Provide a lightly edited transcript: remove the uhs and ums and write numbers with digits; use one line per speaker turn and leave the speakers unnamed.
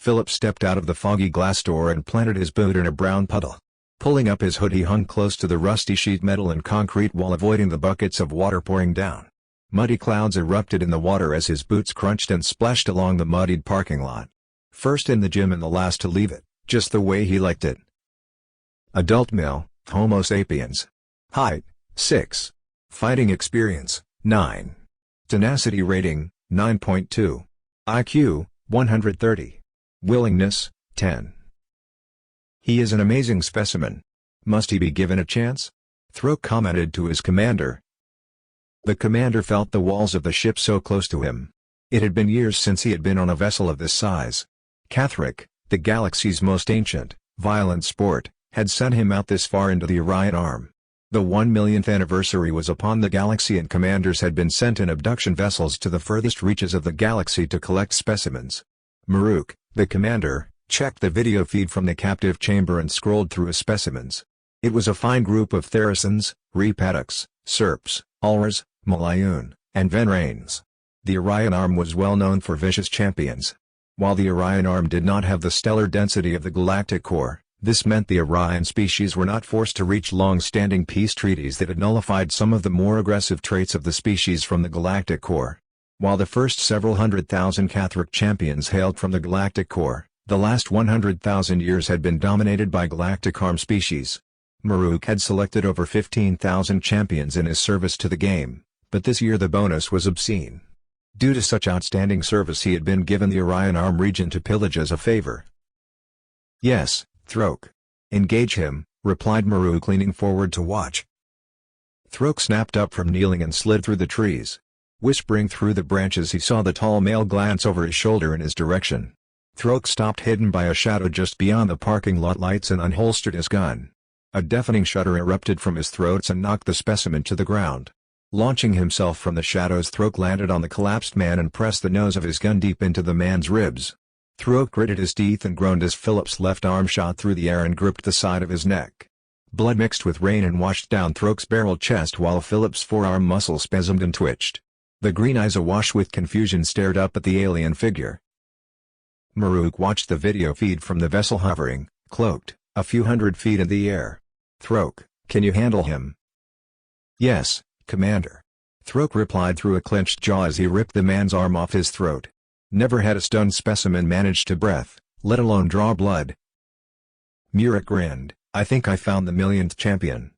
Phillips stepped out of the foggy glass door and planted his boot in a brown puddle. Pulling up his hood, he hung close to the rusty sheet metal and concrete wall, avoiding the buckets of water pouring down. Muddy clouds erupted in the water as his boots crunched and splashed along the muddied parking lot. First in the gym and the last to leave it, just the way he liked it. Adult male, Homo sapiens. Height, 6. Fighting experience, 9. Tenacity rating, 9.2. IQ, 130. Willingness, 10. He is an amazing specimen. Must he be given a chance? Throke commented to his commander. The commander felt the walls of the ship so close to him. It had been years since he had been on a vessel of this size. Cathric, the galaxy's most ancient, violent sport, had sent him out this far into the Orion Arm. The 1 millionth anniversary was upon the galaxy, and commanders had been sent in abduction vessels to the furthest reaches of the galaxy to collect specimens. Maruk, the commander, checked the video feed from the captive chamber and scrolled through his specimens. It was a fine group of Therasans, Repadox, Serps, Ulras, Malayun, and Venrains. The Orion Arm was well known for vicious champions. While the Orion Arm did not have the stellar density of the Galactic Core, this meant the Orion species were not forced to reach long-standing peace treaties that had nullified some of the more aggressive traits of the species from the Galactic Core. While the first several 100,000 Cathric champions hailed from the Galactic Core, the last 100,000 years had been dominated by Galactic Arm species. Maruk had selected over 15,000 champions in his service to the game, but this year the bonus was obscene. Due to such outstanding service, he had been given the Orion Arm region to pillage as a favor. "Yes, Throke. Engage him," replied Maruk, leaning forward to watch. Throke snapped up from kneeling and slid through the trees. Whispering through the branches, he saw the tall male glance over his shoulder in his direction. Throke stopped, hidden by a shadow just beyond the parking lot lights, and unholstered his gun. A deafening shudder erupted from his throat and knocked the specimen to the ground. Launching himself from the shadows, Throke landed on the collapsed man and pressed the nose of his gun deep into the man's ribs. Throke gritted his teeth and groaned as Phillips' left arm shot through the air and gripped the side of his neck. Blood mixed with rain and washed down Throke's barrel chest while Phillips' forearm muscle spasmed and twitched. The green eyes, awash with confusion, stared up at the alien figure. Maruk watched the video feed from the vessel hovering, cloaked, a few hundred feet in the air. "Throke, can you handle him?" "Yes, Commander," Throke replied through a clenched jaw as he ripped the man's arm off his throat. Never had a stunned specimen managed to breathe, let alone draw blood. Murik grinned. "I think I found the millionth champion."